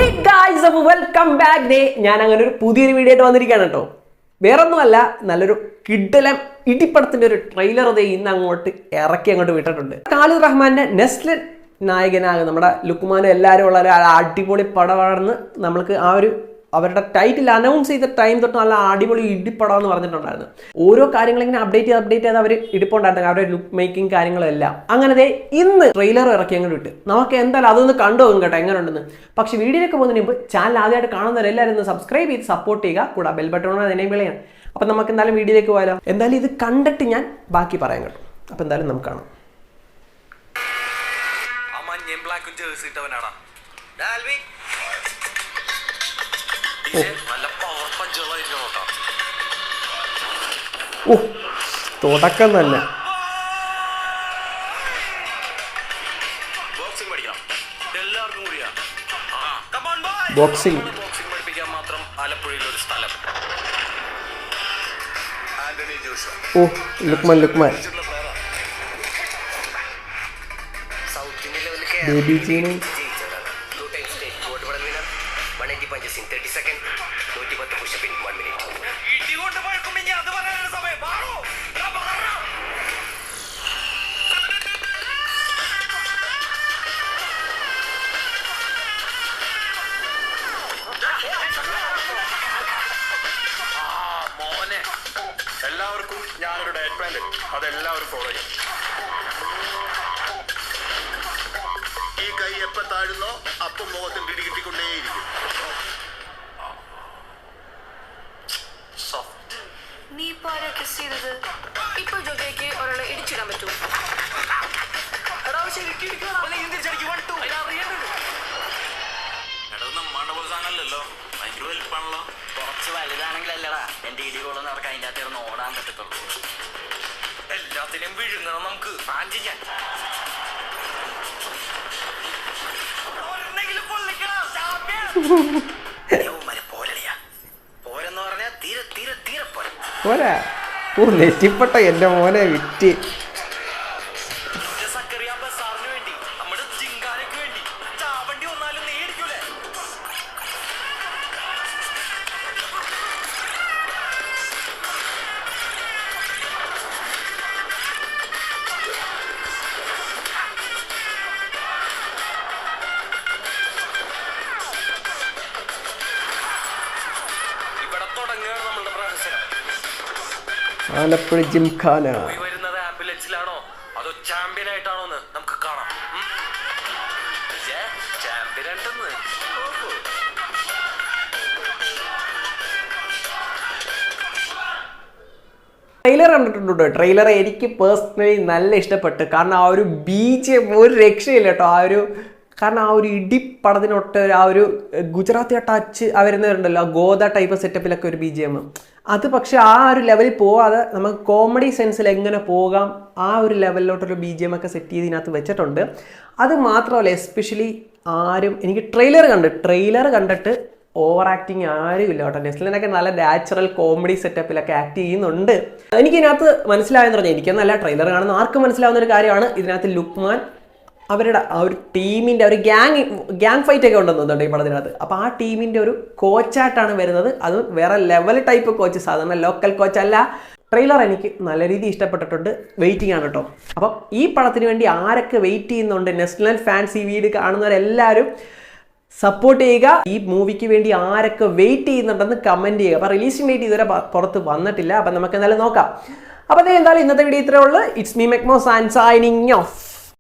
Hey guys, അപ്പോൾ welcome back. ഞാൻ അങ്ങനെ ഒരു പുതിയൊരു വീഡിയോ ആയിട്ട് വന്നിരിക്കുകയാണ് കേട്ടോ. വേറൊന്നുമല്ല, നല്ലൊരു കിഡ്ഡലം ഇടിപ്പടത്തിന്റെ ഒരു ട്രെയിലർ ഇന്ന് അങ്ങോട്ട് അങ്ങോട്ട് വിട്ടിട്ടുണ്ട്. ഖാലിദ് റഹ്മാന്റെ നെസ്ലൻ നായകനാകും നമ്മുടെ ലുക്മാനും എല്ലാവരും ഉള്ള ഒരു അടിപൊളി പടമാണെന്ന് നമ്മൾക്ക് ആ ഒരു അവരുടെ ടൈറ്റിൽ അനൗൺസ് ചെയ്ത ടൈം തൊട്ട് നല്ല അടിപൊളി ഇടിപ്പടം എന്ന് പറഞ്ഞിട്ടുണ്ടായിരുന്നു. ഓരോ കാര്യങ്ങൾ ഇങ്ങനെ അപ്ഡേറ്റ് ചെയ്ത് അവർ ഇടിപ്പുണ്ടായിരുന്നു, അവരുടെ ലുക്ക് മേക്കിംഗ് കാര്യങ്ങളെല്ലാം. അങ്ങനെ ഇന്ന് ട്രെയിലർ ഇറക്കി അങ്ങോട്ട് വിട്ട് നമുക്ക് എന്തായാലും അതൊന്ന് കണ്ടുപോകും കേട്ടോ എങ്ങനെ ഉണ്ടെന്ന്. പക്ഷെ വീഡിയോയിലേക്ക് പോകുന്നതിന് മുമ്പ് ചാനൽ ആദ്യമായിട്ട് കാണുന്നവരെല്ലാവരും ഒന്ന് സബ്സ്ക്രൈബ് ചെയ്ത് സപ്പോർട്ട് ചെയ്യുക, കൂടെ ബെൽ ബട്ടൺ എനേബിൾ ചെയ്യാം. അപ്പം നമുക്ക് എന്തായാലും വീഡിയോയിലേക്ക് പോയാലോ. എന്തായാലും ഇത് കണ്ടിട്ട് ഞാൻ ബാക്കി പറയാം കേട്ടോ. അപ്പം എന്തായാലും നമുക്ക് കാണാം. ഓ, തുടക്കം തന്നെ ബോക്സിംഗ് പഠിപ്പിക്കാൻ മാത്രം ആലപ്പുഴയിൽ ഒരു സ്ഥലം. ഓ, ലുക്മാൻ ബേബി ജീനും എല്ലാവർക്കും ഞാനൊരു ഡയറ്റ് പ്ലാൻ തരും, അതെല്ലാവരും ഫോളോ ചെയ്യും. ഈ കൈ എപ്പ താഴുന്നോ അപ്പം മുഖത്തിൽ പിടി കിട്ടിക്കൊണ്ടേയിരിക്കും. നീ ഇപ്പൊ ജോഗയ്ക്ക് ഒരാളെ ഇടിച്ചിടാൻ പറ്റൂ. കുറച്ച് വലുതാണെങ്കിലല്ലടാ എന്റെ ഇടികൊള്ളുന്ന അവർക്ക് അതിൻ്റെ അകത്ത് ഓടാൻ പറ്റത്തുള്ളൂ. എല്ലാത്തിനും വിഴുങ്ങണം നമുക്ക്. പോരെന്ന് പറഞ്ഞാൽ തീരെ തീരെ തീരെ പോരാ. ഓ, നെറ്റിപ്പട്ട എന്റെ മോനെ വിറ്റ്. ആലപ്പുഴ ജിംഖാന വരുന്നത് ആംബുലൻസിലാണോ അതോ ചാമ്പ്യൻ ആയിട്ടാണോ എന്ന് നമുക്ക് കാണാം. ചാമ്പ്യൻ ആയിട്ടെന്ന് ട്രെയിലർ കണ്ടിട്ടുണ്ടോ? ട്രെയിലർ എനിക്ക് പേഴ്സണലി നല്ല ഇഷ്ടപ്പെട്ടു. കാരണം ആ ഒരു BGM ഒരു രക്ഷയില്ല കേട്ടോ. കാരണം ആ ഒരു ഇടിപ്പടത്തിനൊട്ട് ആ ഒരു ഗുജറാത്തി ടച്ച് വരുന്നവരുണ്ടല്ലോ, ഗോദ ടൈപ്പ് സെറ്റപ്പിലൊക്കെ ഒരു BGM അത്. പക്ഷെ ആ ഒരു ലെവലിൽ പോവാതെ നമുക്ക് കോമഡി സെൻസിൽ എങ്ങനെ പോകാം ആ ഒരു ലെവലിലോട്ടൊരു BGM ഒക്കെ സെറ്റ് ചെയ്ത് ഇതിനകത്ത് വെച്ചിട്ടുണ്ട്. അത് മാത്രമല്ല, എസ്പെഷ്യലി എനിക്ക് ട്രെയിലർ കണ്ടിട്ട് ഓവർ ആക്ടിങ് ആരും ഇല്ല കേട്ടോ. നെസ്ലിനൊക്കെ നല്ല നാച്ചുറൽ കോമഡി സെറ്റപ്പിലൊക്കെ ആക്ട് ചെയ്യുന്നുണ്ട്. എനിക്കിതിനകത്ത് മനസ്സിലായെന്ന് പറഞ്ഞാൽ, എനിക്കെന്നല്ല ട്രെയിലർ കാണുന്ന ആർക്കും മനസ്സിലാവുന്ന ഒരു കാര്യമാണ്, ഇതിനകത്ത് ലുക്മാൻ അവരുടെ ആ ഒരു ടീമിൻ്റെ ഒരു ഗ്യാങ് ഫൈറ്റ് ഒക്കെ ഉണ്ടെന്നുണ്ട് ഈ പടത്തിനകത്ത്. അപ്പോൾ ആ ടീമിൻ്റെ ഒരു കോച്ചായിട്ടാണ് വരുന്നത്. അത് വേറെ ലെവൽ ടൈപ്പ് കോച്ച്, സാധാരണ ലോക്കൽ കോച്ചല്ല. ട്രെയിലർ എനിക്ക് നല്ല രീതിയിൽ ഇഷ്ടപ്പെട്ടിട്ടുണ്ട്. വെയിറ്റിംഗ് ആണ് കേട്ടോ. അപ്പം ഈ പടത്തിന് വേണ്ടി ആരൊക്കെ വെയിറ്റ് ചെയ്യുന്നുണ്ട്, നെസ്ലൻ ഫാൻസ് ഈ വീഡിയോ കാണുന്നവരെല്ലാവരും സപ്പോർട്ട് ചെയ്യുക. ഈ മൂവിക്ക് വേണ്ടി ആരൊക്കെ വെയിറ്റ് ചെയ്യുന്നുണ്ടെന്ന് കമൻറ്റ് ചെയ്യുക. അപ്പോൾ റിലീസിംഗ് ഡേറ്റ് ഇതുവരെ പുറത്ത് വന്നിട്ടില്ല. അപ്പം നമുക്ക് എന്തായാലും നോക്കാം. അപ്പോൾ എന്തായാലും ഇന്നത്തെ വീഡിയോ ഇത്രയേ ഉള്ളൂ. It's me Mekmo signing of.